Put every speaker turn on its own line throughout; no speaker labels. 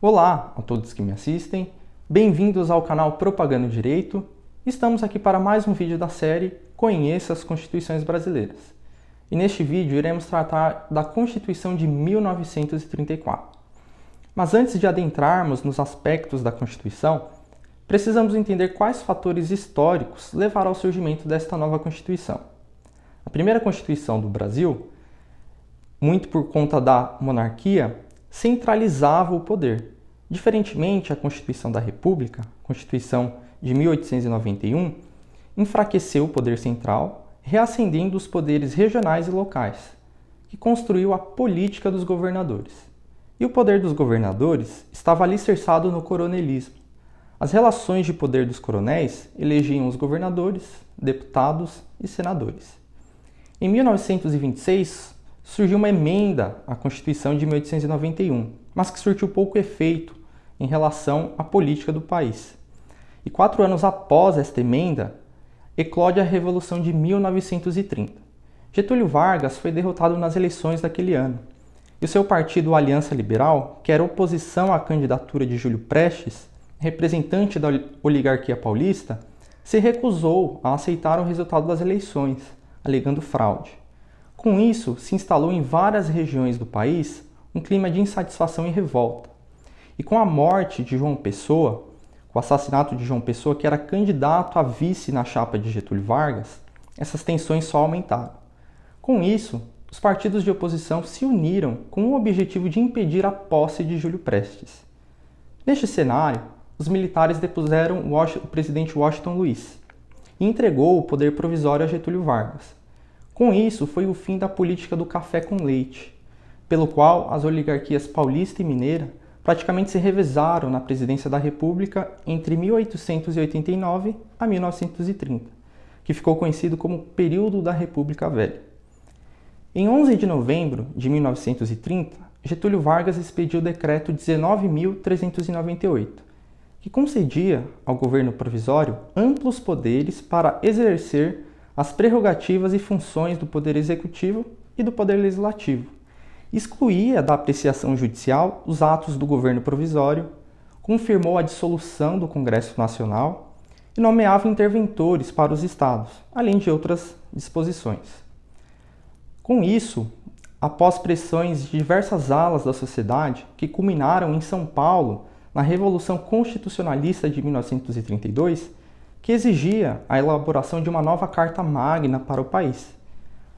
Olá a todos que me assistem, bem-vindos ao canal Propagando Direito. Estamos aqui para mais um vídeo da série Conheça as Constituições Brasileiras. E neste vídeo iremos tratar da Constituição de 1934. Mas antes de adentrarmos nos aspectos da Constituição, precisamos entender quais fatores históricos levaram ao surgimento desta nova Constituição. A primeira Constituição do Brasil, muito por conta da monarquia, centralizava o poder. Diferentemente, a Constituição da República, Constituição de 1891, enfraqueceu o poder central, reacendendo os poderes regionais e locais, que construiu a política dos governadores. E o poder dos governadores estava alicerçado no coronelismo. As relações de poder dos coronéis elegiam os governadores, deputados e senadores. Em 1926, surgiu uma emenda à Constituição de 1891, mas que surtiu pouco efeito em relação à política do país. E 4 anos após esta emenda, eclode a Revolução de 1930. Getúlio Vargas foi derrotado nas eleições daquele ano, e o seu partido Aliança Liberal, que era oposição à candidatura de Júlio Prestes, representante da oligarquia paulista, se recusou a aceitar o resultado das eleições, alegando fraude. Com isso, se instalou em várias regiões do país um clima de insatisfação e revolta. E com a morte de João Pessoa, com o assassinato de João Pessoa, que era candidato a vice na chapa de Getúlio Vargas, essas tensões só aumentaram. Com isso, os partidos de oposição se uniram com o objetivo de impedir a posse de Júlio Prestes. Neste cenário, os militares depuseram o presidente Washington Luiz e entregou o poder provisório a Getúlio Vargas. Com isso, foi o fim da política do café com leite, pelo qual as oligarquias paulista e mineira praticamente se revezaram na presidência da República entre 1889 a 1930, que ficou conhecido como período da República Velha. Em 11 de novembro de 1930, Getúlio Vargas expediu o decreto 19.398, que concedia ao governo provisório amplos poderes para exercer as prerrogativas e funções do Poder Executivo e do Poder Legislativo. Excluía da apreciação judicial os atos do governo provisório, confirmou a dissolução do Congresso Nacional e nomeava interventores para os estados, além de outras disposições. Com isso, após pressões de diversas alas da sociedade, que culminaram em São Paulo na Revolução Constitucionalista de 1932, que exigia a elaboração de uma nova Carta Magna para o país.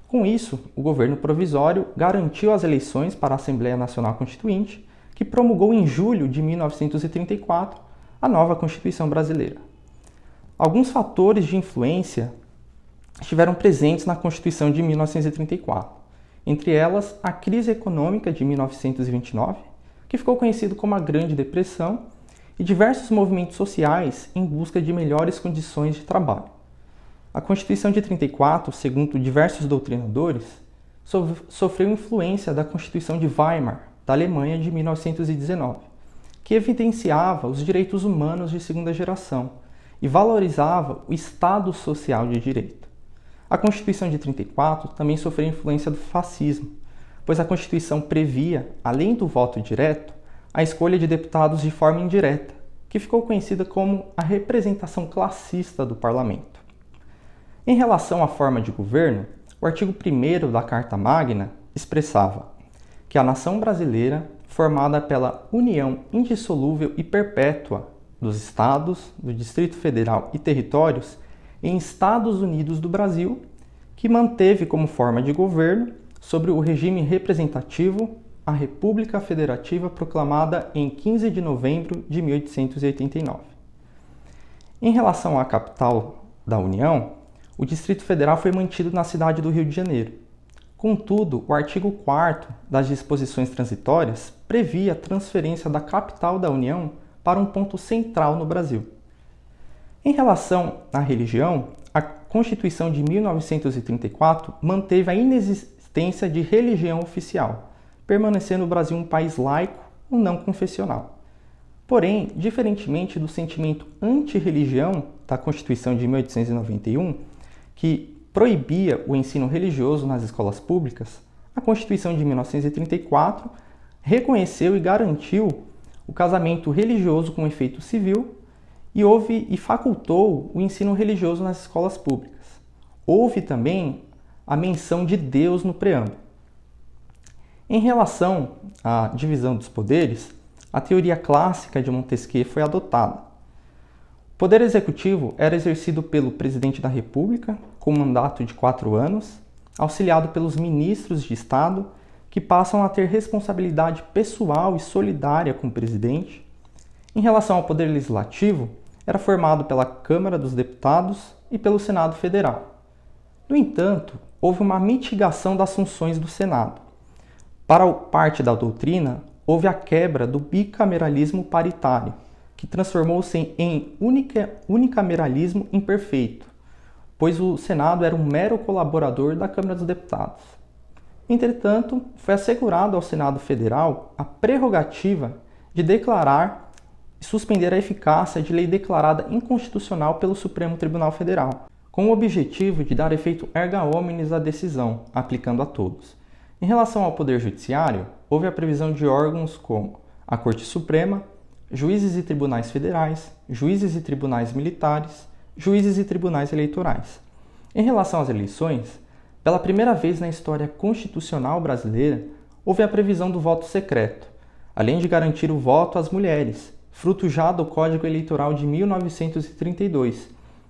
Com isso, o governo provisório garantiu as eleições para a Assembleia Nacional Constituinte, que promulgou em julho de 1934 a nova Constituição Brasileira. Alguns fatores de influência estiveram presentes na Constituição de 1934, entre elas a crise econômica de 1929, que ficou conhecido como a Grande Depressão, e diversos movimentos sociais em busca de melhores condições de trabalho. A Constituição de 34, segundo diversos doutrinadores, sofreu influência da Constituição de Weimar, da Alemanha, de 1919, que evidenciava os direitos humanos de segunda geração e valorizava o Estado Social de Direito. A Constituição de 34 também sofreu influência do fascismo, pois a Constituição previa, além do voto direto, a escolha de deputados de forma indireta, que ficou conhecida como a representação classista do parlamento. Em relação à forma de governo, o artigo 1º da Carta Magna expressava que a nação brasileira, formada pela união indissolúvel e perpétua dos Estados, do Distrito Federal e territórios em Estados Unidos do Brasil, que manteve como forma de governo, sobre o regime representativo, a República Federativa proclamada em 15 de novembro de 1889. Em relação à capital da União, o Distrito Federal foi mantido na cidade do Rio de Janeiro. Contudo, o artigo 4º das disposições transitórias previa a transferência da capital da União para um ponto central no Brasil. Em relação à religião, a Constituição de 1934 manteve a inexistência de religião oficial, permanecendo o Brasil um país laico ou não confessional. Porém, diferentemente do sentimento anti-religião da Constituição de 1891, que proibia o ensino religioso nas escolas públicas, a Constituição de 1934 reconheceu e garantiu o casamento religioso com efeito civil e houve e facultou o ensino religioso nas escolas públicas. Houve também a menção de Deus no preâmbulo. Em relação à divisão dos poderes, a teoria clássica de Montesquieu foi adotada. O poder executivo era exercido pelo presidente da República, com mandato de 4 anos, auxiliado pelos ministros de Estado, que passam a ter responsabilidade pessoal e solidária com o presidente. Em relação ao poder legislativo, era formado pela Câmara dos Deputados e pelo Senado Federal. No entanto, houve uma mitigação das funções do Senado. Para parte da doutrina, houve a quebra do bicameralismo paritário, que transformou-se em unicameralismo imperfeito, pois o Senado era um mero colaborador da Câmara dos Deputados. Entretanto, foi assegurado ao Senado Federal a prerrogativa de declarar e suspender a eficácia de lei declarada inconstitucional pelo Supremo Tribunal Federal, com o objetivo de dar efeito erga omnes à decisão, aplicando a todos. Em relação ao Poder Judiciário, houve a previsão de órgãos como a Corte Suprema, juízes e tribunais federais, juízes e tribunais militares, juízes e tribunais eleitorais. Em relação às eleições, pela primeira vez na história constitucional brasileira, houve a previsão do voto secreto, além de garantir o voto às mulheres, fruto já do Código Eleitoral de 1932,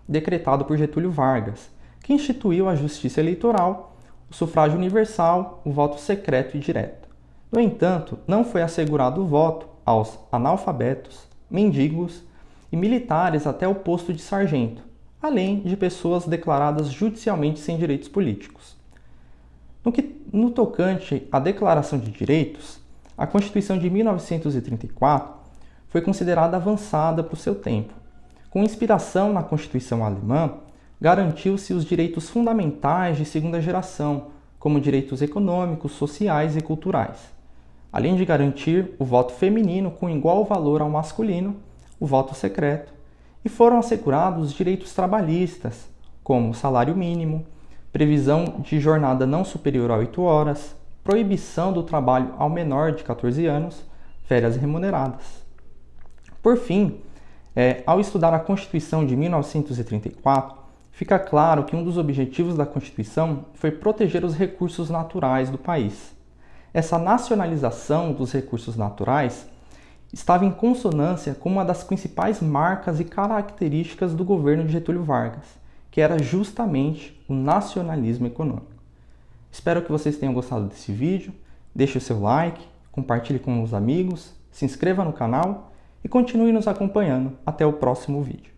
decretado por Getúlio Vargas, que instituiu a justiça eleitoral, o sufrágio universal, o voto secreto e direto. No entanto, não foi assegurado o voto aos analfabetos, mendigos e militares até o posto de sargento, além de pessoas declaradas judicialmente sem direitos políticos. No tocante à Declaração de Direitos, a Constituição de 1934 foi considerada avançada para o seu tempo. Com inspiração na Constituição alemã, garantiu-se os direitos fundamentais de segunda geração, como direitos econômicos, sociais e culturais, além de garantir o voto feminino com igual valor ao masculino, o voto secreto, e foram assegurados direitos trabalhistas, como salário mínimo, previsão de jornada não superior a 8 horas, proibição do trabalho ao menor de 14 anos, férias remuneradas. Por fim, ao estudar a Constituição de 1934, fica claro que um dos objetivos da Constituição foi proteger os recursos naturais do país. Essa nacionalização dos recursos naturais estava em consonância com uma das principais marcas e características do governo de Getúlio Vargas, que era justamente o nacionalismo econômico. Espero que vocês tenham gostado desse vídeo, deixe o seu like, compartilhe com os amigos, se inscreva no canal e continue nos acompanhando até o próximo vídeo.